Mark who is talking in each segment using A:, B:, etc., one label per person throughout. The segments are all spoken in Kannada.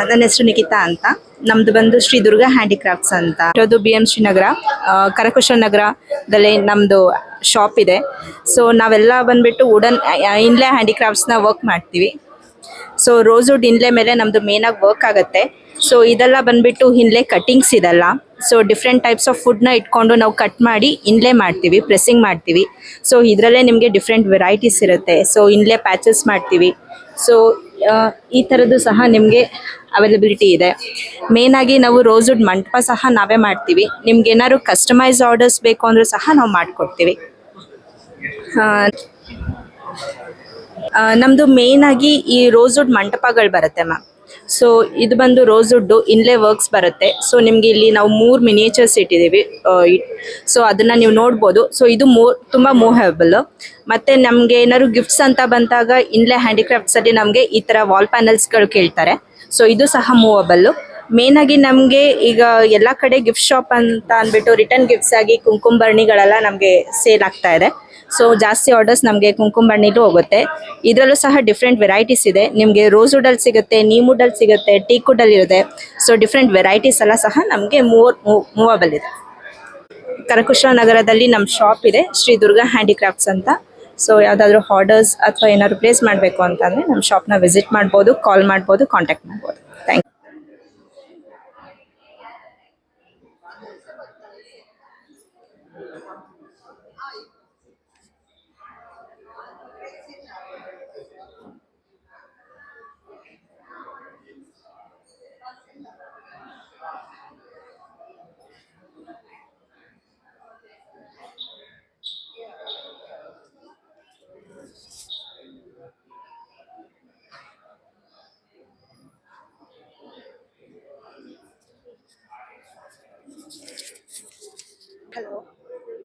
A: ನನ್ನ ಹೆಸರು ನಿಖಿತಾ ಅಂತ. ನಮ್ದು ಬಂದು ಶ್ರೀ ದುರ್ಗಾ ಹ್ಯಾಂಡಿಕ್ರಾಫ್ಟ್ಸ್ ಅಂತ ಇರೋದು BM ಶ್ರೀನಗರ ಕರಕುಶಲ ನಗರದಲ್ಲಿ ನಮ್ಮದು ಶಾಪ್ ಇದೆ. ಸೊ ನಾವೆಲ್ಲ ಬಂದ್ಬಿಟ್ಟು ವುಡನ್ ಇನ್ಲೇ ಹ್ಯಾಂಡಿಕ್ರಾಫ್ಟ್ಸ್ನ ವರ್ಕ್ ಮಾಡ್ತೀವಿ. ಸೊ ರೋಸ್ವುಡ್ ಇನ್ಲೇ ಮೇಲೆ ನಮ್ಮದು ಮೇನಾಗಿ ವರ್ಕ್ ಆಗುತ್ತೆ. ಸೊ ಇದೆಲ್ಲ ಬಂದ್ಬಿಟ್ಟು ಇನ್ಲೇ ಕಟ್ಟಿಂಗ್ಸ್ ಇದೆಲ್ಲ. ಸೊ ಡಿಫ್ರೆಂಟ್ ಟೈಪ್ಸ್ ಆಫ್ ಫುಡ್ನ ಇಟ್ಕೊಂಡು ನಾವು ಕಟ್ ಮಾಡಿ ಇನ್ಲೇ ಮಾಡ್ತೀವಿ, ಪ್ರೆಸ್ಸಿಂಗ್ ಮಾಡ್ತೀವಿ. ಸೊ ಇದರಲ್ಲೇ ನಿಮಗೆ ಡಿಫ್ರೆಂಟ್ ವೆರೈಟೀಸ್ ಇರುತ್ತೆ. ಸೊ ಇನ್ಲೇ ಪ್ಯಾಚಸ್ ಮಾಡ್ತೀವಿ. ಸೊ ಈ ಥರದ್ದು ಸಹ ನಿಮಗೆ ಅವೈಲಬಿಲಿಟಿ ಇದೆ. ಮೇನಾಗಿ ನಾವು ರೋಸ್ವುಡ್ ಮಂಟಪ ಸಹ ನಾವೇ ಮಾಡ್ತೀವಿ. ನಿಮ್ಗೆ ಏನಾದ್ರು ಕಸ್ಟಮೈಸ್ ಆರ್ಡರ್ಸ್ ಬೇಕು ಅಂದರೂ ಸಹ ನಾವು ಮಾಡಿಕೊಡ್ತೀವಿ. ನಮ್ಮದು ಮೇಯ್ನಾಗಿ ಈ ರೋಸ್ವುಡ್ ಮಂಟಪಗಳು ಬರುತ್ತೆ ಮ್ಯಾಮ್. ಸೊ ಇದು ಬಂದು ರೋಸ್ವುಡ್ಡು ಇನ್ಲೇ ವರ್ಕ್ಸ್ ಬರುತ್ತೆ. ಸೊ ನಿಮಗೆ ಇಲ್ಲಿ ನಾವು 3 ಮಿನಿಯೇಚರ್ಸ್ ಇಟ್ಟಿದ್ದೀವಿ. ಸೊ ಅದನ್ನು ನೀವು ನೋಡ್ಬೋದು. ಸೊ ಇದು ತುಂಬ ಮೂವೇಬಲ್. ಮತ್ತು ನಮಗೆ ಏನಾದ್ರು ಗಿಫ್ಟ್ಸ್ ಅಂತ ಬಂದಾಗ ಇನ್ಲೇ ಹ್ಯಾಂಡಿಕ್ರಾಫ್ಟ್ಸಲ್ಲಿ ನಮಗೆ ಈ ಥರ ವಾಲ್ ಪ್ಯಾನಲ್ಸ್ಗಳು ಕೇಳ್ತಾರೆ. ಸೊ ಇದು ಸಹ ಮೂವಬಲ್ಲು. ಮೇನಾಗಿ ನಮಗೆ ಈಗ ಎಲ್ಲ ಕಡೆ ಗಿಫ್ಟ್ ಶಾಪ್ ಅಂತ ಅಂದ್ಬಿಟ್ಟು ರಿಟರ್ನ್ ಗಿಫ್ಟ್ಸ್ ಆಗಿ ಕುಂಕುಂಬರ್ಣಿಗಳೆಲ್ಲ ನಮಗೆ ಸೇಲ್ ಆಗ್ತಾ ಇದೆ. ಸೊ ಜಾಸ್ತಿ ಆರ್ಡರ್ಸ್ ನಮಗೆ ಕುಂಕುಂಬರ್ಣಿಲೂ ಹೋಗುತ್ತೆ. ಇದರಲ್ಲೂ ಸಹ ಡಿಫ್ರೆಂಟ್ ವೆರೈಟೀಸ್ ಇದೆ. ನಿಮಗೆ ರೋಸ್ವುಡಲ್ಲಿ ಸಿಗುತ್ತೆ, ನೀಮ್ವುಡಲ್ಲಿ ಸಿಗುತ್ತೆ, ಟೀಕ್ವುಡಲ್ಲಿ ಇರುತ್ತೆ. ಸೊ ಡಿಫ್ರೆಂಟ್ ವೆರೈಟೀಸ್ ಎಲ್ಲ ಸಹ ನಮಗೆ ಮೂವಬಲ್ ಇದೆ. ಕರಕುಶಲ ನಗರದಲ್ಲಿ ನಮ್ಮ ಶಾಪ್ ಇದೆ, ಶ್ರೀ ದುರ್ಗಾ ಹ್ಯಾಂಡಿಕ್ರಾಫ್ಟ್ಸ್ ಅಂತ. ಸೊ ಯಾವುದಾದ್ರೂ ಆರ್ಡರ್ಸ್ ಅಥವಾ ಏನಾದ್ರು ಪ್ಲೇಸ್ ಮಾಡಬೇಕು ಅಂತಂದರೆ ನಮ್ಮ ಶಾಪ್ನ ವಿಸಿಟ್ ಮಾಡ್ಬೋದು, ಕಾಲ್ ಮಾಡ್ಬೋದು, ಕಾಂಟ್ಯಾಕ್ಟ್ ಮಾಡ್ಬೋದು. Thank you.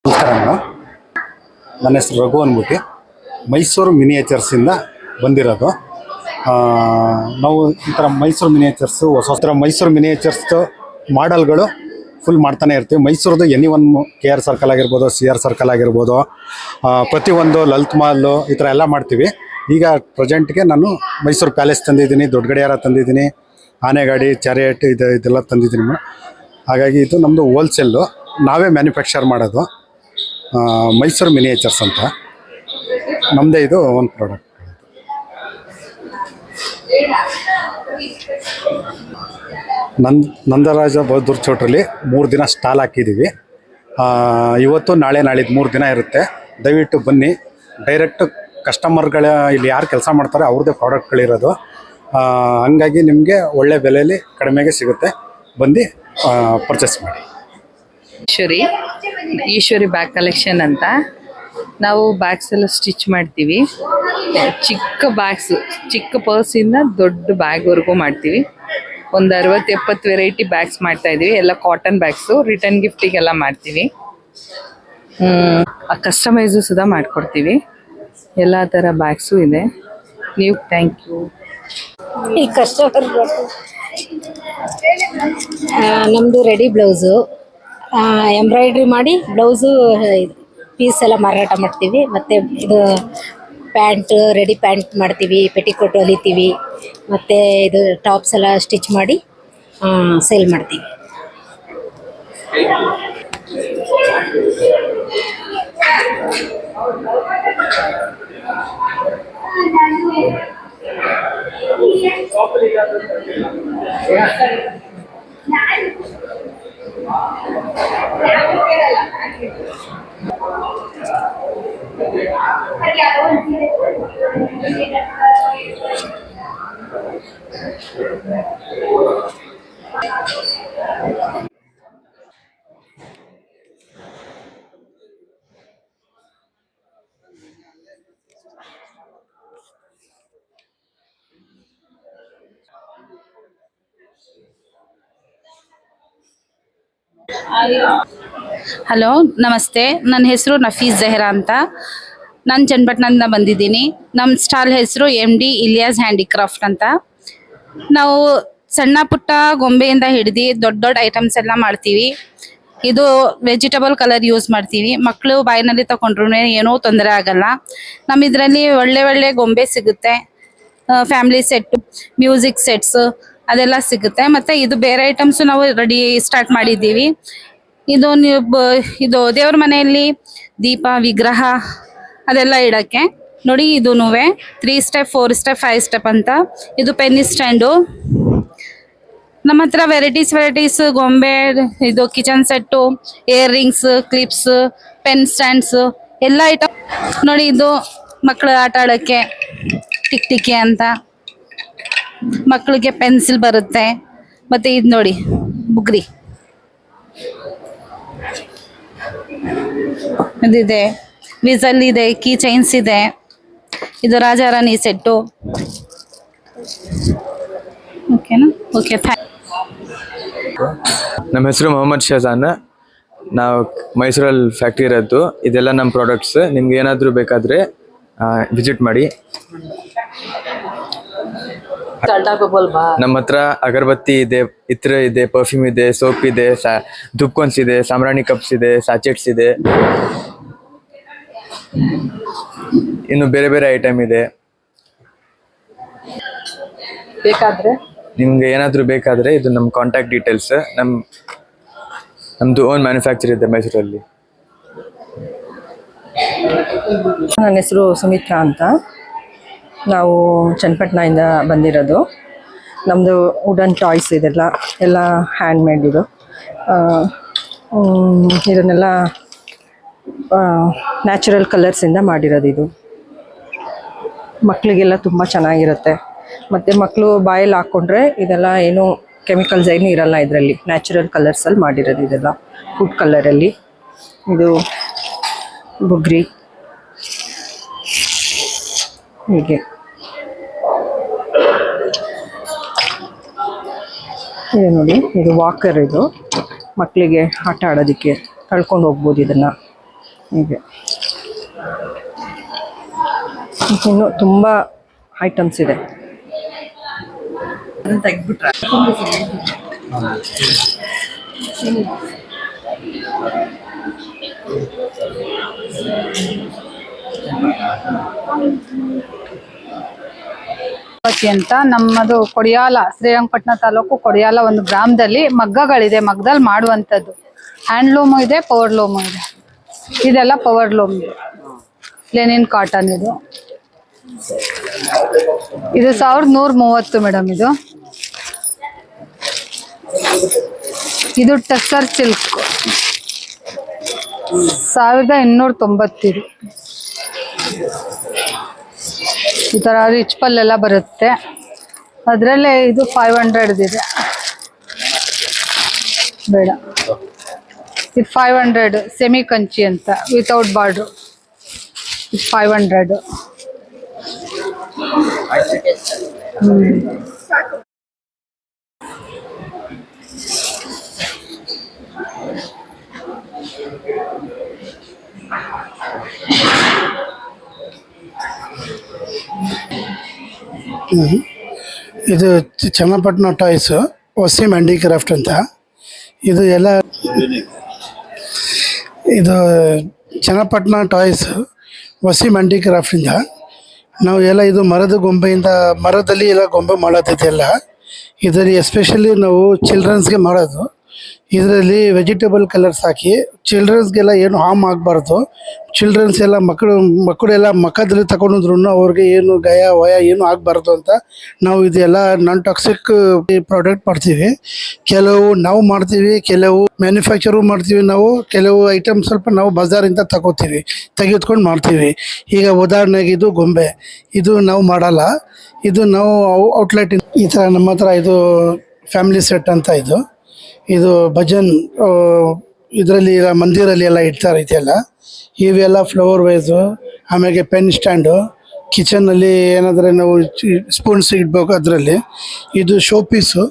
B: ನಮಸ್ಕಾರ ಮೇಡಮ್, ನನ್ನ ಹೆಸರು ರಘು ಅಂದ್ಬಿಟ್ಟು ಮೈಸೂರು ಮಿನಿಯೇಚರ್ಸಿಂದ ಬಂದಿರೋದು. ನಾವು ಈ ಥರ ಮೈಸೂರು ಮಿನಿಯೇಚರ್ಸು ಹೊಸ ಮೈಸೂರು ಮಿನಿಯೇಚರ್ಸ್ದು ಮಾಡಲ್ಗಳು ಫುಲ್ ಮಾಡ್ತಾನೆ ಇರ್ತೀವಿ. ಮೈಸೂರದು ಎನಿ1 KR ಸರ್ಕಲ್ ಆಗಿರ್ಬೋದು, CR ಸರ್ಕಲ್ ಆಗಿರ್ಬೋದು, ಪ್ರತಿಯೊಂದು ಲಲಿತ್ ಮಾಲು ಈ ಥರ ಎಲ್ಲ ಮಾಡ್ತೀವಿ. ಈಗ ಪ್ರೆಸೆಂಟ್ಗೆ ನಾನು ಮೈಸೂರು ಪ್ಯಾಲೇಸ್ ತಂದಿದ್ದೀನಿ, ದೊಡ್ಡ ಗಡಿಯಾರ ತಂದಿದ್ದೀನಿ, ಆನೆಗಾಡಿ, ಚಾರಿಯಟ್ ಇದೆಲ್ಲ ತಂದಿದ್ದೀನಿ ಮೇಡಮ್. ಹಾಗಾಗಿ ಇದು ನಮ್ಮದು ಹೋಲ್ಸೇಲು, ನಾವೇ ಮ್ಯಾನುಫ್ಯಾಕ್ಚರ್ ಮಾಡೋದು. ಮೈಸೂರು ಮಿನಿಯೇಚರ್ಸ್ ಅಂತ ನಮ್ಮದೇ ಇದು ಒಂದು ಪ್ರಾಡಕ್ಟ್. ನಂದರಾಜ ಬಹದ್ದೂರ್ ಚೌಟ್ರಲ್ಲಿ 3 ದಿನ ಸ್ಟಾಲ್ ಹಾಕಿದ್ದೀವಿ. ಇವತ್ತು ನಾಳೆ ನಾಳಿದ್ದು 3 ದಿನ ಇರುತ್ತೆ. ದಯವಿಟ್ಟು ಬನ್ನಿ. ಡೈರೆಕ್ಟ್ ಕಸ್ಟಮರ್ಗಳ ಇಲ್ಲಿ ಯಾರು ಕೆಲಸ ಮಾಡ್ತಾರೆ ಅವ್ರದ್ದೇ ಪ್ರಾಡಕ್ಟ್ಗಳಿರೋದು. ಹಂಗಾಗಿ ನಿಮಗೆ ಒಳ್ಳೆ ಬೆಲೆಯಲ್ಲಿ ಕಡಿಮೆಗೆ ಸಿಗುತ್ತೆ. ಬಂದು ಪರ್ಚೇಸ್ ಮಾಡಿ.
C: ಈಶ್ವರಿ ಬ್ಯಾಗ್ ಕಲೆಕ್ಷನ್ ಅಂತ ನಾವು ಬ್ಯಾಗ್ಸ್ ಎಲ್ಲ ಸ್ಟಿಚ್ ಮಾಡ್ತೀವಿ. ಚಿಕ್ಕ ಬ್ಯಾಗ್ಸ್, ಚಿಕ್ಕ ಪರ್ಸಿಂದ ದೊಡ್ಡ ಬ್ಯಾಗ್ವರೆಗೂ ಮಾಡ್ತೀವಿ. ಒಂದು 60-70 ವೆರೈಟಿ ಬ್ಯಾಗ್ಸ್ ಮಾಡ್ತಾ ಇದೀವಿ. ಎಲ್ಲ ಕಾಟನ್ ಬ್ಯಾಗ್ಸು, ರಿಟರ್ನ್ ಗಿಫ್ಟಿಗೆಲ್ಲ ಮಾಡ್ತೀವಿ. ಕಸ್ಟಮೈಸು ಸುಧಾ ಮಾಡಿಕೊಡ್ತೀವಿ. ಎಲ್ಲ ಥರ ಬ್ಯಾಗ್ಸು ಇದೆ. ನೀವು ಥ್ಯಾಂಕ್ ಯು.
D: ಈ ಕಸ್ಟಮರ್ ನಮ್ಮದು ರೆಡಿ ಬ್ಲೌಸು ಎಂಬ್ರಾಯ್ಡ್ರಿ ಮಾಡಿ ಬ್ಲೌಸು ಪೀಸ್ ಎಲ್ಲ ಮಾರಾಟ ಮಾಡ್ತೀವಿ. ಮತ್ತು ಇದು ಪ್ಯಾಂಟ್, ರೆಡಿ ಪ್ಯಾಂಟ್ ಮಾಡ್ತೀವಿ, ಪೆಟಿಕೋಟ್ ಹೊಲಿತೀವಿ, ಮತ್ತು ಇದು ಟಾಪ್ಸ್ ಎಲ್ಲ ಸ್ಟಿಚ್ ಮಾಡಿ ಸೇಲ್ ಮಾಡ್ತೀವಿ.
E: ಹಲೋ, ನಮಸ್ತೆ. ನನ್ನ ಹೆಸರು ನಫೀಸ್ ಜಹರಾ ಅಂತ. ನಾನು ಚನ್ನಪಟ್ಟಣದಿಂದ ಬಂದಿದ್ದೀನಿ. ನಮ್ಮ ಸ್ಟಾಲ್ ಹೆಸರು MD ಇಲಿಯಾಸ್ ಹ್ಯಾಂಡಿಕ್ರಾಫ್ಟ್ ಅಂತ. ನಾವು ಸಣ್ಣ ಪುಟ್ಟ ಗೊಂಬೆಯಿಂದ ಹಿಡಿದು ದೊಡ್ಡ ದೊಡ್ಡ ಐಟಮ್ಸ್ ಎಲ್ಲ ಮಾಡ್ತೀವಿ. ಇದು ವೆಜಿಟಬಲ್ ಕಲರ್ ಯೂಸ್ ಮಾಡ್ತೀವಿ. ಮಕ್ಕಳು ಬಾಯಿನಲ್ಲಿ ತಗೊಂಡ್ರು ಏನೋ ತೊಂದರೆ ಆಗಲ್ಲ. ನಮ್ಮ ಇದರಲ್ಲಿ ಒಳ್ಳೆ ಒಳ್ಳೆ ಗೊಂಬೆ ಸಿಗುತ್ತೆ, ಫ್ಯಾಮಿಲಿ ಸೆಟ್, ಮ್ಯೂಸಿಕ್ ಸೆಟ್ಸ್ ಅದೆಲ್ಲ ಸಿಗುತ್ತೆ. ಮತ್ತೆ ಇದು ಬೇರೆ ಐಟಮ್ಸ್ ನಾವು ರೆಡಿ ಸ್ಟಾರ್ಟ್ ಮಾಡಿದ್ದೀವಿ. ಇದು ಇದು ದೇವ್ರ ಮನೆಯಲ್ಲಿ ದೀಪ, ವಿಗ್ರಹ ಅದೆಲ್ಲ ಇಡಕ್ಕೆ ನೋಡಿ. ಇದು 3 ಸ್ಟೆಪ್, 4 ಸ್ಟೆಪ್, 5 ಸ್ಟೆಪ್ ಅಂತ. ಇದು ಪೆನ್ ಸ್ಟ್ಯಾಂಡು. ನಮ್ಮ ಹತ್ರ ವೆರೈಟೀಸ್ ಗೊಂಬೆ, ಇದು kitchen set, year rings, clips, pen stands ಎಲ್ಲ ಐಟಮ್ ನೋಡಿ. ಇದು ಮಕ್ಕಳು ಆಟ ಆಡೋಕ್ಕೆ ಟಿಕ್ ಟಿಕ್ಕಿ ಅಂತ, ಮಕ್ಕಳಿಗೆ ಪೆನ್ಸಿಲ್ ಬರುತ್ತೆ. ಮತ್ತೆ ಇದು ನೋಡಿ ಬುಗ್ರಿ ಇದಿದೆ, ವಿಸಲ್ ಇದೆ, ಕೀ ಚೈನ್ಸ್ ಇದೆ. ಇದು ರಾಜಾರಾಣಿ ಸೆಟ್ಟು. ಓಕೆನಾ? Okay, thank.
F: ನಮ್ಮ ಹೆಸರು ಮೊಹಮ್ಮದ್ ಶಹಜಾನ್. ನಾವು ಮೈಸೂರಲ್ಲಿ ಫ್ಯಾಕ್ಟ್ರಿ ಇರೋದು. ಇದೆಲ್ಲ ನಮ್ಮ ಪ್ರಾಡಕ್ಟ್ಸ್. ನಿಮ್ಗೆ ಏನಾದರೂ ಬೇಕಾದರೆ ವಿಸಿಟ್ ಮಾಡಿ. ನಮ್ಮ ಹತ್ರ ಅಗರಬತ್ತಿ ಇದೆ, ಇತ್ರ ಇದೆ, ಪರ್ಫ್ಯೂಮ್ ಇದೆ, ಸೋಪ್ ಇದೆ, ಧೂಪ್ಕೋನ್ಸ್ ಇದೆ, ಸಾಂಬ್ರಾಣಿ ಕಪ್ಸ್ ಇದೆ, ಸ್ಯಾಚೆಟ್ಸ್ ಇದೆ, ಇನ್ನು ಬೇರೆ ಬೇರೆ ಐಟಮ್ ಇದೆ. ನಿಮ್ಗೆ ಏನಾದರೂ ಬೇಕಾದರೆ ಇದು ನಮ್ಮ ಕಾಂಟ್ಯಾಕ್ಟ್ ಡೀಟೇಲ್ಸ್. ನಮ್ಮದು ಓನ್ ಮ್ಯಾನುಫ್ಯಾಕ್ಚರ್ ಇದೆ ಮೈಸೂರಲ್ಲಿ.
G: ನನ್ನ ಹೆಸರು ಸುಮಿತ್ರಾ ಅಂತ. ನಾವು ಚನ್ನಪಟ್ಟಣದಿಂದ ಬಂದಿರೋದು. ನಮ್ಮದು ವುಡನ್ ಟಾಯ್ಸ್ ಇದೆಲ್ಲ ಎಲ್ಲ ಹ್ಯಾಂಡ್ ಮೇಡ್. ಇದು ಇದನ್ನೆಲ್ಲ ನ್ಯಾಚುರಲ್ ಕಲರ್ಸಿಂದ ಮಾಡಿರೋದು. ಇದು ಮಕ್ಕಳಿಗೆಲ್ಲ ತುಂಬ ಚೆನ್ನಾಗಿರುತ್ತೆ. ಮತ್ತು ಮಕ್ಕಳು ಬಾಯಲ್ಲಿ ಹಾಕ್ಕೊಂಡ್ರೆ ಇದೆಲ್ಲ ಏನು ಕೆಮಿಕಲ್ಸ್ ಏನೂ ಇರಲ್ಲ ಇದರಲ್ಲಿ. ನ್ಯಾಚುರಲ್ ಕಲರ್ಸಲ್ಲಿ ಮಾಡಿರೋದು ಇದೆಲ್ಲ, ಫುಡ್ ಕಲರಲ್ಲಿ. ಇದು ಬುಗ್ರಿ ಹೀಗೆ. ಇದು ನೋಡಿ, ಇದು ವಾಕರ್. ಇದು ಮಕ್ಕಳಿಗೆ ಆಟ ಆಡೋದಕ್ಕೆ ಕಳ್ಕೊಂಡು ಹೋಗ್ಬೋದು ಇದನ್ನು. ಹೀಗೆ ಇನ್ನು ತುಂಬ ಐಟಮ್ಸ್ ಇದೆ. ತೆಗ್ದ್ಬಿಟ್ರೆ
H: ಅಂತ ನಮ್ಮದು ಕೊಡಿಯಾಲ, ಶ್ರೀರಂಗಪಟ್ಟಣ ತಾಲೂಕು ಕೊಡಿಯಾಲ ಒಂದು ಗ್ರಾಮದಲ್ಲಿ ಮಗ್ಗಗಳಿದೆ. ಮಗ್ಗದಲ್ಲಿ ಮಾಡುವಂಥದ್ದು ಹ್ಯಾಂಡ್ಲೂಮು ಇದೆ, ಪವರ್ ಲೂಮು ಇದೆ. ಇದೆಲ್ಲ ಪವರ್ ಲೂಮ್, ಲೆನಿನ್ ಕಾಟನ್. ಇದು 1130 ಮೇಡಮ್. ಇದು ಟಸ್ಸರ್ ಸಿಲ್ಕ್ 1290. ಇದು ಈ ಥರ ರಿಚ್ ಪಲ್ಲೆಲ್ಲ ಬರುತ್ತೆ. ಅದರಲ್ಲೇ ಇದು 500 ಇದೆ. ಬೇಡ, ಇದು 500 ಸೆಮಿ ಕಂಚಿ ಅಂತ, ವಿತೌಟ್ ಬಾರ್ಡ್ರು. ಇದು 500.
I: ಇದು ಚನ್ನಪಟ್ಟಣ ಟಾಯ್ಸ್, ವಸೀಂ ಹ್ಯಾಂಡಿಕ್ರಾಫ್ಟ್ ಅಂತ. ಇದು ಎಲ್ಲ ಇದು ಚನ್ನಪಟ್ಟಣ ಟಾಯ್ಸ್ ವಸೀಂ ಹ್ಯಾಂಡಿಕ್ರಾಫ್ಟಿಂದ ನಾವು ಎಲ್ಲ ಇದು ಮರದ ಗೊಂಬೆಯಿಂದ, ಮರದಲ್ಲಿ ಎಲ್ಲ ಗೊಂಬೆ ಮಾಡೋದಿದೆಲ್ಲ. ಇದರಲ್ಲಿ ಎಸ್ಪೆಷಲಿ ನಾವು ಚಿಲ್ಡ್ರನ್ಸ್ಗೆ ಮಾಡೋದು. ಇದರಲ್ಲಿ ವೆಜಿಟೇಬಲ್ ಕಲರ್ಸ್ ಹಾಕಿ ಚಿಲ್ಡ್ರನ್ಸ್ಗೆಲ್ಲ ಏನು ಹಾರ್ಮ್ ಆಗಬಾರ್ದು. ಚಿಲ್ಡ್ರನ್ಸ್ ಎಲ್ಲ ಮಕ್ಕಳೆಲ್ಲ ಮಕ್ಕದಲ್ಲಿ ತಗೊಂಡಿದ್ರು ಅವ್ರಿಗೆ ಏನು ಗಾಯ ವಯ ಏನು ಆಗಬಾರ್ದು ಅಂತ ನಾವು ಇದೆಲ್ಲ ನಾನ್ ಟಾಕ್ಸಿಕ್ ಪ್ರಾಡಕ್ಟ್ ಮಾಡ್ತೀವಿ. ಕೆಲವು ನಾವು ಮಾಡ್ತೀವಿ, ಕೆಲವು ಮ್ಯಾನುಫ್ಯಾಕ್ಚರು ಮಾಡ್ತೀವಿ. ನಾವು ಕೆಲವು ಐಟಮ್ ಸ್ವಲ್ಪ ನಾವು ಬಜಾರಿಂದ ತೆಗೆದುಕೊಂಡು ಮಾಡ್ತೀವಿ. ಈಗ ಉದಾಹರಣೆಗೆ ಇದು ಗೊಂಬೆ, ಇದು ನಾವು ಮಾಡಲ್ಲ. ಇದು ನಾವು ಔಟ್ಲೆಟ್ ಈ ಥರ ನಮ್ಮ ಹತ್ರ ಇದು ಫ್ಯಾಮಿಲಿ ಸೆಟ್ ಅಂತ. ಇದು ಭಜನ್ ಇದರಲ್ಲಿ ಮಂದಿರಲ್ಲಿ ಎಲ್ಲ ಇಡ್ತಾರೆ ಇದೆಲ್ಲ. ಇವೆಲ್ಲ ಫ್ಲವರ್ ವೈಸು, ಆಮೇಲೆ ಪೆನ್ ಸ್ಟ್ಯಾಂಡು, ಕಿಚನ್ನಲ್ಲಿ ಏನಾದರೆ ನಾವು ಸ್ಪೂನ್ಸ್ ಇಡ್ಬೇಕು ಅದರಲ್ಲಿ. ಇದು ಶೋ ಪೀಸು,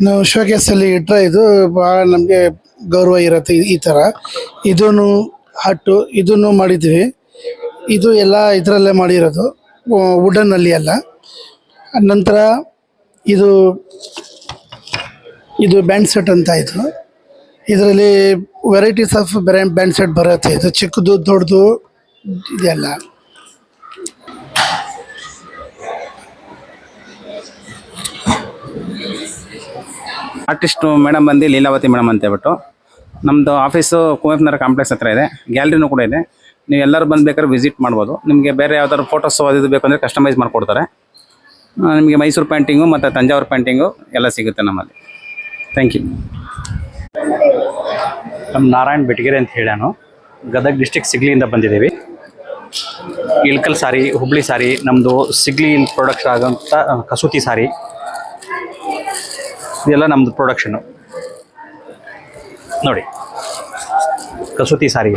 I: ನಾವು ಶೋಕೇಸಲ್ಲಿ ಇಟ್ಟರೆ ಇದು ಭಾಳ ನಮಗೆ ಗೌರವ ಇರುತ್ತೆ. ಈ ಥರ ಇದೂ ಹಟ್ಟು ಇದನ್ನು ಮಾಡಿದ್ವಿ. ಇದು ಎಲ್ಲ ಇದರಲ್ಲೇ ಮಾಡಿರೋದು, ವುಡನ್ನಲ್ಲಿ ಎಲ್ಲ. ನಂತರ ಇದು ಬ್ಯಾಂಡ್ ಸೆಟ್ ಅಂತ. ಇದರಲ್ಲಿ ವೆರೈಟೀಸ್ ಆಫ್ ಬ್ಯಾಂಡ್ ಸೆಟ್ ಬರುತ್ತೆ. ಇದು ಚಿಕ್ಕದು ದೊಡ್ಡದು ಇದೆಲ್ಲ.
J: ಆರ್ಟಿಸ್ಟು ಮೇಡಮ್ ಬಂದು ಲೀಲಾವತಿ ಮೇಡಮ್ ಅಂತ ಹೇಳ್ಬಿಟ್ಟು, ನಮ್ಮದು ಆಫೀಸು ಕುವೆಂಪುನಗರ ಕಾಂಪ್ಲೆಕ್ಸ್ ಹತ್ರ ಇದೆ, ಗ್ಯಾಲರಿನೂ ಕೂಡ ಇದೆ. ನೀವು ಎಲ್ಲರೂ ಬಂದು ಬೇಕಾದ್ರೆ ವಿಸಿಟ್ ಮಾಡ್ಬೋದು. ನಿಮಗೆ ಬೇರೆ ಯಾವ್ದಾದ್ರು ಫೋಟೋಸ್ ಅದು ಬೇಕು ಅಂದರೆ ಕಸ್ಟಮೈಸ್ ಮಾಡಿಕೊಡ್ತಾರೆ. ನಿಮಗೆ ಮೈಸೂರು ಪೇಂಟಿಂಗು ಮತ್ತು ತಂಜಾವೂರು ಪೇಂಟಿಂಗು ಎಲ್ಲ ಸಿಗುತ್ತೆ ನಮ್ಮಲ್ಲಿ. Thank you.
K: ನಮ್ಮ ನಾರಾಯಣ್ ಬೆಟಗೆರೆ ಅಂತ ಹೇಳಿ ನಾನು ಗದಗ ಡಿಸ್ಟಿಕ್ ಸಿಗ್ಲಿಯಿಂದ ಬಂದಿದ್ದೀವಿ. ಇಳ್ಕಲ್ ಸಾರಿ, ಹುಬ್ಳಿ ಸಾರಿ, ನಮ್ಮದು ಸಿಗ್ಲಿ ಪ್ರೊಡಕ್ಟ್ಸ್ ಆಗೋಂಥ ಕಸೂತಿ ಸಾರಿ, ಇದೆಲ್ಲ ನಮ್ಮದು ಪ್ರೊಡಕ್ಷನ್ನು. ನೋಡಿ, ಕಸೂತಿ ಸಾರಿ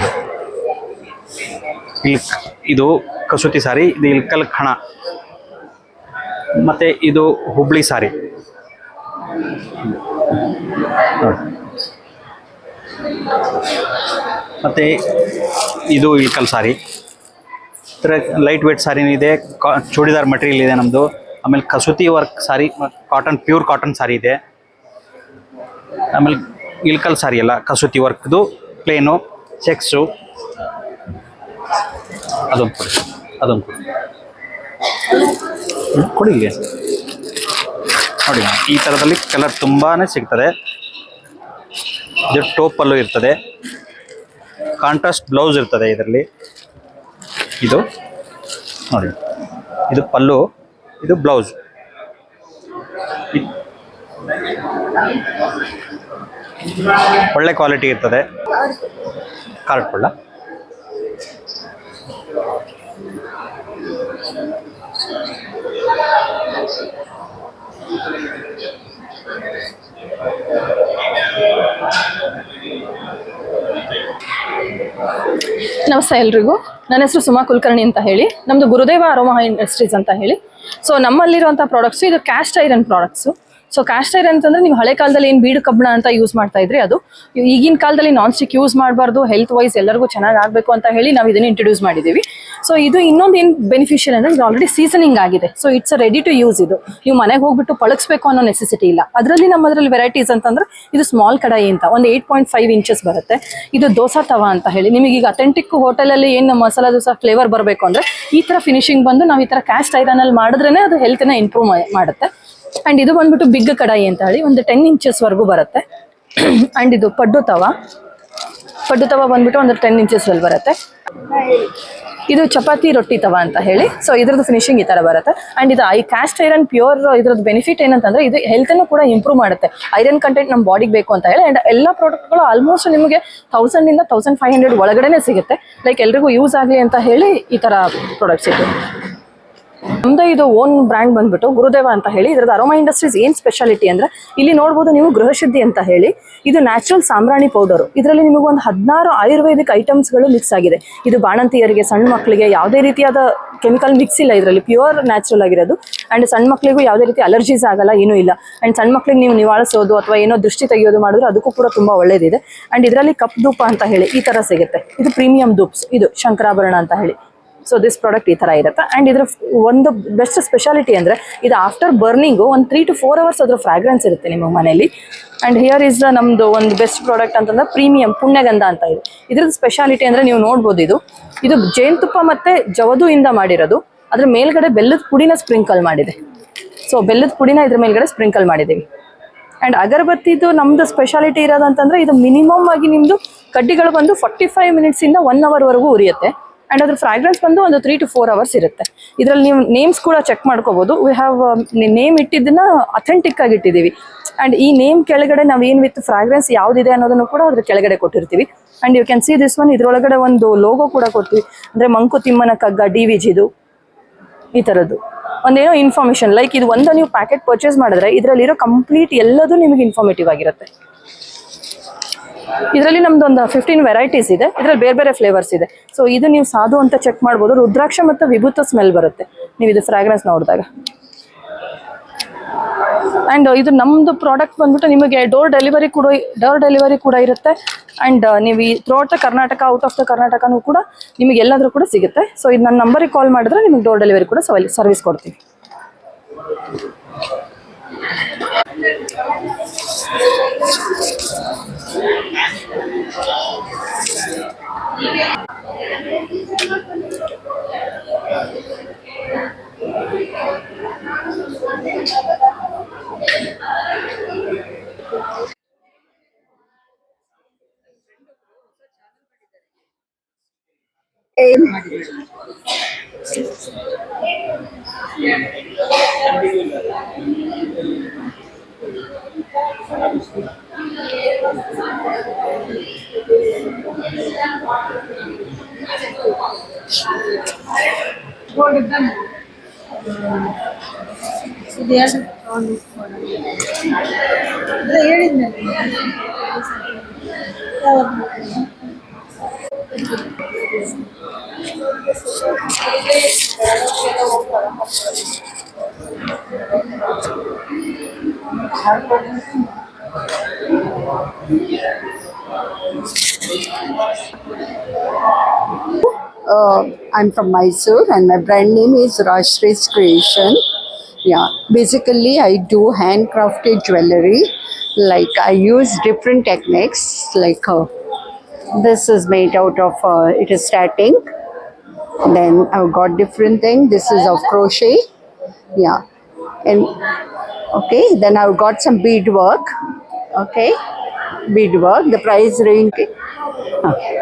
K: ಇದು ಕಸೂತಿ ಸಾರಿ, ಇದು ಇಳ್ಕಲ್ ಖಣ, ಮತ್ತು ಇದು ಹುಬ್ಳಿ ಸಾರಿ ನೋಡಿ, ಮತ್ತು ಇದು ಇಳ್ಕಲ್ ಸಾರಿ. ಥರ ಲೈಟ್ ವೇಟ್ ಸಾರಿನೂ ಇದೆ, ಚೂಡಿದಾರ್ ಮಟೀರಿಯಲ್ ಇದೆ ನಮ್ಮದು. ಆಮೇಲೆ ಕಸೂತಿ ವರ್ಕ್ ಸಾರಿ, ಕಾಟನ್, ಪ್ಯೂರ್ ಕಾಟನ್ ಸಾರಿ ಇದೆ. ಆಮೇಲೆ ಇಳ್ಕಲ್ ಸಾರಿ ಎಲ್ಲ ಕಸೂತಿ ವರ್ಕ್ದು, ಪ್ಲೇನು, ಚೆಕ್ಸು. ಅದೊಂದು ಕೊಡಿ ಇಲ್ಲಿ ನೋಡಿ. ಈ ಥರದಲ್ಲಿ ಕಲರ್ ತುಂಬಾ ಸಿಗ್ತದೆ. ಇದು ಟೋಪಲ್ಲೂ ಇರ್ತದೆ, ಕಾಂಟ್ರಾಸ್ಟ್ ಬ್ಲೌಸ್ ಇರ್ತದೆ ಇದರಲ್ಲಿ. ಇದು ನೋಡಿ, ಇದು ಪಲ್ಲು, ಇದು ಬ್ಲೌಸ್. ಒಳ್ಳೆ ಕ್ವಾಲಿಟಿ ಇರ್ತದೆ. ಕಾರ್ಡ್ ಕೊಳ್ಳ
L: ನಮಸ್ತೆ ಎಲ್ರಿಗೂ. ನನ್ನ ಹೆಸರು ಸುಮಾ ಕುಲಕರ್ಣಿ ಅಂತ ಹೇಳಿ. ನಮ್ಮದು ಗುರುದೇವ ಅರೋಮಾ ಇಂಡಸ್ಟ್ರೀಸ್ ಅಂತ ಹೇಳಿ. ಸೊ ನಮ್ಮಲ್ಲಿರುವಂಥ ಪ್ರಾಡಕ್ಟ್ಸು ಇದು caste iron products. So caste iron ಅಂತಂದರೆ ನೀವು ಹಳೆ ಕಾಲದಲ್ಲಿ ಏನು ಬೀಡು ಕಬ್ಬಣ ಅಂತ ಯೂಸ್ ಮಾಡ್ತಾ ಇದ್ರಿ, ಅದು ಈಗಿನ ಕಾಲದಲ್ಲಿ ನಾನ್ ಸ್ಟಿಕ್ ಯೂಸ್ ಮಾಡಬಾರ್ದು, ಹೆಲ್ತ್ ವೈಸ್ ಎಲ್ಲರಿಗೂ ಚೆನ್ನಾಗಿ ಆಗಬೇಕು ಅಂತ ಹೇಳಿ ನಾವು ಇದನ್ನು ಇಂಟ್ರೊಡ್ಯೂಸ್ ಮಾಡಿದ್ದೀವಿ. ಸೊ ಇದು ಇನ್ನೊಂದು ಏನು ಬೆನಿಫಿಷಿಯಲ್ ಅಂದರೆ ಇದು ಆಲ್ರೆಡಿ ಸೀಸನಿಂಗ್ ಆಗಿದೆ. So it's ready to use. ಇದು ನೀವು ಮನೆಗೆ ಹೋಗ್ಬಿಟ್ಟು ಪಳಗಿಸ್ಬೇಕು ಅನ್ನೋ ನೆಸೆಸಿಟಿ ಇಲ್ಲ. ಅದರಲ್ಲಿ ವೆರೈಟೀಸ್ ಅಂತಂದ್ರೆ ಇದು ಸ್ಮಾಲ್ ಕಡಾಯಿ ಅಂತ ಒಂದು 8.5 ಇಂಚಸ್ ಬರುತ್ತೆ. ಇದು ದೋಸಾ ತವಾ ಅಂತ ಹೇಳಿ, ನಿಮಗೆ ಈಗ ಅಥೆಂಟಿಕ್ ಹೋಟೆಲಲ್ಲಿ ಏನು ಮಸಾಲ ದೋಸಾ ಫ್ಲೇವರ್ ಬರಬೇಕು ಅಂದರೆ ಈ ಥರ ಫಿನಿಶಿಂಗ್ ಬಂದು ನಾವು ಈ ಥರ ಕ್ಯಾಸ್ಟ್ ಐರನಲ್ಲಿ ಮಾಡಿದ್ರೇ ಅದು ಹೆಲ್ತನ್ನ ಇಂಪ್ರೂವ್ ಮಾಡುತ್ತೆ. ಆ್ಯಂಡ್ ಇದು ಬಂದ್ಬಿಟ್ಟು ಬಿಗ್ ಕಡಾಯಿ ಅಂತ ಹೇಳಿ ಒಂದು 10 ಇಂಚಸ್ವರೆಗೂ ಬರುತ್ತೆ. ಆ್ಯಂಡ್ ಇದು ಪಡ್ಡು ತವಾ ಬಂದ್ಬಿಟ್ಟು ಒಂದು 10 ಇಂಚಸ್ವಲ್ಲಿ ಬರುತ್ತೆ. ಇದು ಚಪಾತಿ ರೊಟ್ಟಿ ತವಾ ಅಂತ ಹೇಳಿ. ಸೊ ಇದ್ರದ್ದು ಫಿನಿಶಿಂಗ್ ಈ ಥರ ಬರುತ್ತೆ. ಆ್ಯಂಡ್ ಇದು ಕ್ಯಾಸ್ಟ್ ಐರನ್ ಪ್ಯೂರ್ ಇದ್ರದ್ದು ಬೆನಿಫಿಟ್ ಏನಂತಂದರೆ ಇದು ಹೆಲ್ತನ್ನು ಕೂಡ ಇಂಪ್ರೂವ್ ಮಾಡುತ್ತೆ. ಐರನ್ ಕಂಟೆಂಟ್ ನಮ್ಮ ಬಾಡಿಗೆ ಬೇಕು ಅಂತ ಹೇಳಿ. ಆ್ಯಂಡ್ ಎಲ್ಲ ಪ್ರಾಡಕ್ಟ್ಗಳು ಆಲ್ಮೋಸ್ಟ್ ನಿಮಗೆ 1000 to 1500 ಒಳಗಡೆ ಸಿಗುತ್ತೆ. ಲೈಕ್ ಎಲ್ರಿಗೂ ಯೂಸ್ ಆಗಲಿ ಅಂತ ಹೇಳಿ ಈ ಥರ ಪ್ರಾಡಕ್ಟ್ಸ್ ಇದು. ನಮ್ಮದು ಇದು ಓನ್ ಬ್ರ್ಯಾಂಡ್ ಬಂದ್ಬಿಟ್ಟು ಗುರುದೇವ ಅಂತ ಹೇಳಿ. ಇದ್ರದ್ದು ಅರೋಮಾ ಇಂಡಸ್ಟ್ರೀಸ್ ಏನು ಸ್ಪೆಷಾಲಿಟಿ ಅಂದರೆ ಇಲ್ಲಿ ನೋಡ್ಬೋದು ನೀವು ಗೃಹಶುದ್ಧಿ ಅಂತ ಹೇಳಿ. ಇದು ನ್ಯಾಚುರಲ್ ಸಾಂಬ್ರಾಣಿ ಪೌಡರು. ಇದರಲ್ಲಿ ನಿಮಗೆ ಒಂದು 16 ಆಯುರ್ವೇದಿಕ್ ಐಟಮ್ಸ್ಗಳು ಮಿಕ್ಸ್ ಆಗಿದೆ. ಇದು ಬಾಣಂತಿಯರಿಗೆ, ಸಣ್ಣ ಮಕ್ಕಳಿಗೆ ಯಾವುದೇ ರೀತಿಯಾದ ಕೆಮಿಕಲ್ ಮಿಕ್ಸ್ ಇಲ್ಲ ಇದರಲ್ಲಿ, ಪ್ಯೂರ್ ನ್ಯಾಚುರಲ್ ಆಗಿರೋದು. ಆ್ಯಂಡ್ ಸಣ್ಣ ಮಕ್ಕಳಿಗೂ ಯಾವುದೇ ರೀತಿ ಅಲರ್ಜೀಸ್ ಆಗಲ್ಲ, ಏನೂ ಇಲ್ಲ. ಆ್ಯಂಡ್ ಸಣ್ಣ ಮಕ್ಕಳಿಗೆ ನೀವು ನಿವಾಳಿಸೋದು ಅಥವಾ ಏನೋ ದೃಷ್ಟಿ ತೆಗೆಯೋದು ಮಾಡಿದ್ರೆ ಅದಕ್ಕೂ ಕೂಡ ತುಂಬ ಒಳ್ಳೇದಿದೆ. ಆ್ಯಂಡ್ ಇದರಲ್ಲಿ ಕಪ್ ಧೂಪ ಅಂತ ಹೇಳಿ ಈ ಥರ ಸಿಗುತ್ತೆ. ಇದು ಪ್ರೀಮಿಯಂ ಧೂಪ್ಸ್, ಇದು ಶಂಕರಾಭರಣ ಅಂತ ಹೇಳಿ. ಸೊ ದಿಸ್ ಪ್ರಾಡಕ್ಟ್ ಈ ಥರ ಇರುತ್ತೆ. ಆ್ಯಂಡ್ ಇದರ ಒಂದು ಬೆಸ್ಟ್ ಸ್ಪೆಷಾಲಿಟಿ ಅಂದರೆ ಇದು ಆಫ್ಟರ್ ಬರ್ನಿಂಗು ಒಂದು 3 to 4 hours ಅದರ ಫ್ರಾಗ್ರೆನ್ಸ್ ಇರುತ್ತೆ ನಿಮ್ಮ ಮನೇಲಿ. ಆ್ಯಂಡ್ ಹಿಯರ್ ಇಸ್ ನಮ್ಮದು ಒಂದು ಬೆಸ್ಟ್ ಪ್ರಾಡಕ್ಟ್ ಅಂತಂದ್ರೆ ಪ್ರೀಮಿಯಂ ಪುಣ್ಯಗಂಧ ಅಂತ ಇದೆ. ಇದ್ರದ್ದು ಸ್ಪೆಷಾಲಿಟಿ ಅಂದರೆ ನೀವು ನೋಡ್ಬೋದು, ಇದು ಜೇನುತುಪ್ಪ ಮತ್ತು ಜವದು ಇಂದ ಮಾಡಿರೋದು. ಅದ್ರ ಮೇಲ್ಗಡೆ ಬೆಲ್ಲದ ಪುಡಿನ ಸ್ಪ್ರಿಂಕಲ್ ಮಾಡಿದೆ. ಸೊ ಬೆಲ್ಲದ ಪುಡಿನ ಇದ್ರ ಮೇಲ್ಗಡೆ ಸ್ಪ್ರಿಂಕಲ್ ಮಾಡಿದ್ದೀವಿ. ಆ್ಯಂಡ್ ಅಗರಬತ್ತಿದು ನಮ್ಮದು ಸ್ಪೆಷಾಲಿಟಿ ಇರೋದಂತಂದರೆ ಇದು ಮಿನಿಮಮ್ ಆಗಿ ನಿಮ್ಮದು ಕಡ್ಡಿಗಳು ಬಂದು 45 ಮಿನಿಟ್ಸಿಂದ 1 hourವರೆಗೂ ಉರಿಯುತ್ತೆ. ಆ್ಯಂಡ್ ಅದ್ರ ಫ್ರಾಗ್ರೆನ್ಸ್ ಬಂದು ಒಂದು 3 to 4 hours ಇರುತ್ತೆ. ಇದರಲ್ಲಿ ನೀವು ನೇಮ್ಸ್ ಕೂಡ ಚೆಕ್ ಮಾಡ್ಕೋಬೋದು. ವಿ ಹ್ಯಾವ್ ನೇಮ್ ಇಟ್ಟಿದ್ದನ್ನ ಅಥೆಂಟಿಕ್ ಆಗಿ ಇಟ್ಟಿದ್ದೀವಿ. ಆ್ಯಂಡ್ ಈ ನೇಮ್ ಕೆಳಗಡೆ ನಾವು ಏನು ವಿತ್ ಫ್ರಾಗ್ರೆನ್ಸ್ ಯಾವುದಿದೆ ಅನ್ನೋದನ್ನು ಕೂಡ ಅದ್ರ ಕೆಳಗಡೆ ಕೊಟ್ಟಿರ್ತೀವಿ. And you can see this one. ಇದರೊಳಗಡೆ ಒಂದು ಲೋಗೋ ಕೂಡ ಕೊಡ್ತೀವಿ, ಅಂದರೆ ಮಂಕುತಿಮ್ಮನ ಕಗ್ಗ, DVGದು ಈ ಥರದ್ದು ಒಂದೇನೋ ಇನ್ಫಾರ್ಮೇಷನ್. ಲೈಕ್ ಇದು ಒಂದು ನೀವು ಪ್ಯಾಕೆಟ್ ಪರ್ಚೇಸ್ ಮಾಡಿದ್ರೆ ಇದರಲ್ಲಿರೋ ಕಂಪ್ಲೀಟ್ ಎಲ್ಲದೂ ನಿಮಗೆ ಇನ್ಫಾರ್ಮೇಟಿವ್ ಆಗಿರುತ್ತೆ. ಇದರಲ್ಲಿ ನಮ್ದು ಒಂದು 15 ವೆರೈಟೀಸ್ ಇದೆ. ಇದರಲ್ಲಿ ಬೇರೆ ಬೇರೆ ಫ್ಲೇವರ್ಸ್ ಇದೆ. ಸೊ ಇದು ನೀವು ಸಾಧು ಅಂತ ಚೆಕ್ ಮಾಡ್ಬೋದು. ರುದ್ರಾಕ್ಷ ಮತ್ತು ವಿಭೂತ ಸ್ಮೆಲ್ ಬರುತ್ತೆ ನೀವು ಇದು ಫ್ರಾಗ್ರೆನ್ಸ್ ನೋಡಿದಾಗ. ಆ್ಯಂಡ್ ಇದು ನಮ್ಮದು ಪ್ರಾಡಕ್ಟ್ ಬಂದ್ಬಿಟ್ಟು ನಿಮಗೆ ಡೋರ್ ಡೆಲಿವರಿ ಕೂಡ ಇರುತ್ತೆ. ಆ್ಯಂಡ್ ನೀವು ಈ throughout the Karnataka, out of the ಕರ್ನಾಟಕನೂ ಕೂಡ ನಿಮಗೆ ಎಲ್ಲಾದರೂ ಕೂಡ ಸಿಗುತ್ತೆ. ಸೊ ಇದು ನನ್ನ ನಂಬರಿಗೆ ಕಾಲ್ ಮಾಡಿದ್ರೆ ನಿಮಗೆ ಡೋರ್ ಡೆಲಿವರಿ ಕೂಡ ಸರ್ವಿಸ್ ಕೊಡ್ತೀವಿ.
M: I'm from Mysore and my brand name is Rajshree's Creation. Yeah, basically I do handcrafted jewelry. Like I use different techniques. Like this is made out of it is static. Then I've got different thing. This is of crochet. Yeah, and okay. Then I've got some beadwork. Okay, beadwork. The price range. Okay.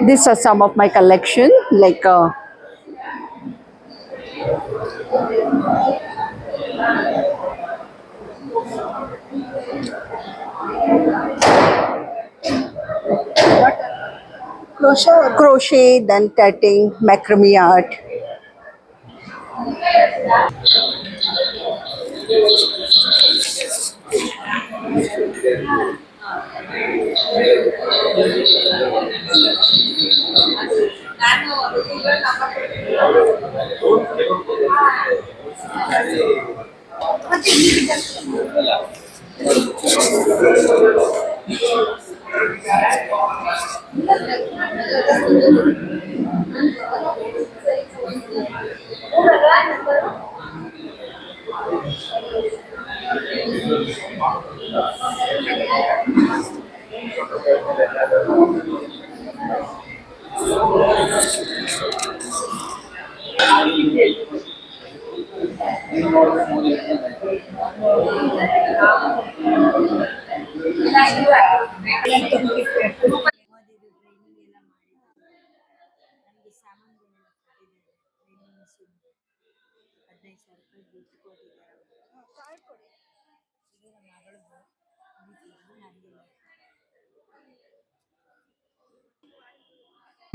M: These are some of my collection, like crochet, then tatting, macrame art.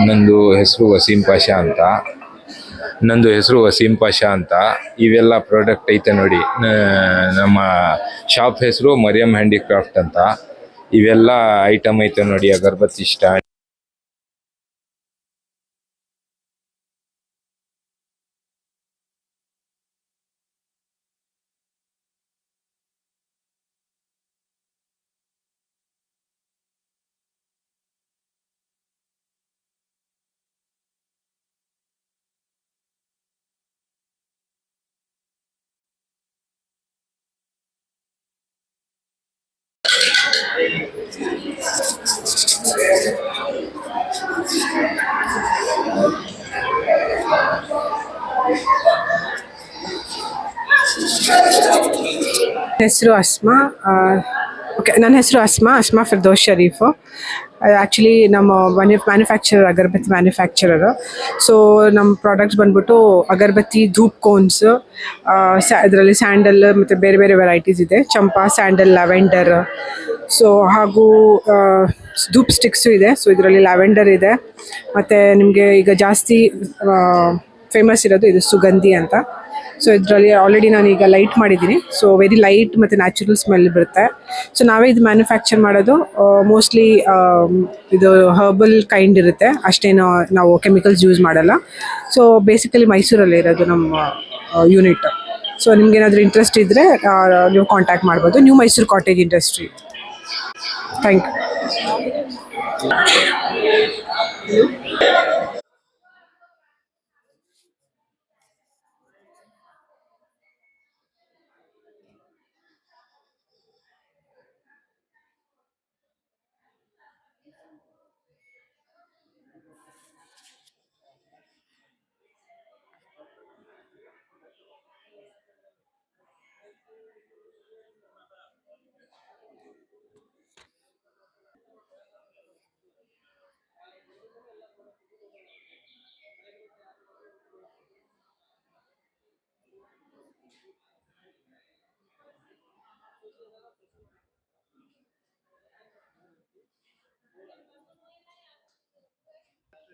N: ನಂದು ಹೆಸರು ವಸೀಂ ಪಾಷಾ ಅಂತ ಇವೆಲ್ಲ ಪ್ರಾಡಕ್ಟ್ ಐತೆ ನೋಡಿ. ನಮ್ಮ ಶಾಪ್ ಹೆಸರು ಮರಿಯಂ ಹ್ಯಾಂಡಿಕ್ರಾಫ್ಟ್ ಅಂತ. ಇವೆಲ್ಲ ಐಟಮ್ ಐತೆ ನೋಡಿ, ಅಗರಬತ್ತಿ ಸ್ಟ್ಯಾಂಡ್.
O: ಹೆಸರು ಅಸ್ಮಾ. ಓಕೆ, ನನ್ನ ಹೆಸರು ಅಸ್ಮಾ ಫಿರ್ದೋಸ್ ಶರೀಫು. ಆ್ಯಕ್ಚುಲಿ ನಮ್ಮ ಮ್ಯಾನುಫ್ಯಾಕ್ಚರರ್, ಅಗರಬತ್ತಿ ಮ್ಯಾನುಫ್ಯಾಕ್ಚರರು. ಸೊ ನಮ್ಮ ಪ್ರಾಡಕ್ಟ್ಸ್ ಬಂದ್ಬಿಟ್ಟು ಅಗರಬತ್ತಿ, ಧೂಪ್ ಕೋನ್ಸ್, ಇದರಲ್ಲಿ ಸ್ಯಾಂಡಲ್ ಮತ್ತು ಬೇರೆ ಬೇರೆ ವೆರೈಟೀಸ್ ಇದೆ. ಚಂಪಾ, ಸ್ಯಾಂಡಲ್, ಲ್ಯಾವೆಂಡರ್. ಸೊ ಹಾಗೂ ಧೂಪ್ ಸ್ಟಿಕ್ಸು ಇದೆ. ಸೊ ಇದರಲ್ಲಿ ಲ್ಯಾವೆಂಡರ್ ಇದೆ. ಮತ್ತು ನಿಮಗೆ ಈಗ ಜಾಸ್ತಿ ಫೇಮಸ್ ಇರೋದು ಇದು ಸುಗಂಧಿ ಅಂತ. ಸೊ ಇದರಲ್ಲಿ ಆಲ್ರೆಡಿ ನಾನು ಈಗ ಲೈಟ್ ಮಾಡಿದ್ದೀನಿ. ಸೊ ವೆರಿ ಲೈಟ್ ಮತ್ತು ನ್ಯಾಚುರಲ್ ಸ್ಮೆಲ್ ಬರುತ್ತೆ. ಸೊ ನಾವೇ ಇದು ಮ್ಯಾನುಫ್ಯಾಕ್ಚರ್ ಮಾಡೋದು. ಮೋಸ್ಟ್ಲಿ ಇದು ಹರ್ಬಲ್ ಕೈಂಡ್ ಇರುತ್ತೆ, ಅಷ್ಟೇನು ನಾವು ಕೆಮಿಕಲ್ಸ್ ಯೂಸ್ ಮಾಡಲ್ಲ. ಸೊ ಬೇಸಿಕಲಿ ಮೈಸೂರಲ್ಲೇ ಇರೋದು ನಮ್ಮ ಯೂನಿಟ್. ಸೊ ನಿಮ್ಗೇನಾದರೂ ಇಂಟ್ರೆಸ್ಟ್ ಇದ್ದರೆ ನೀವು ಕಾಂಟ್ಯಾಕ್ಟ್ ಮಾಡ್ಬೋದು. New Mysuru cottage industry. Thank you.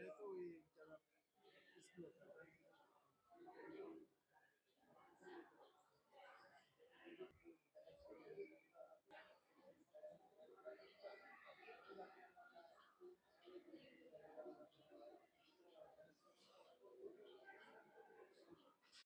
I: तो ये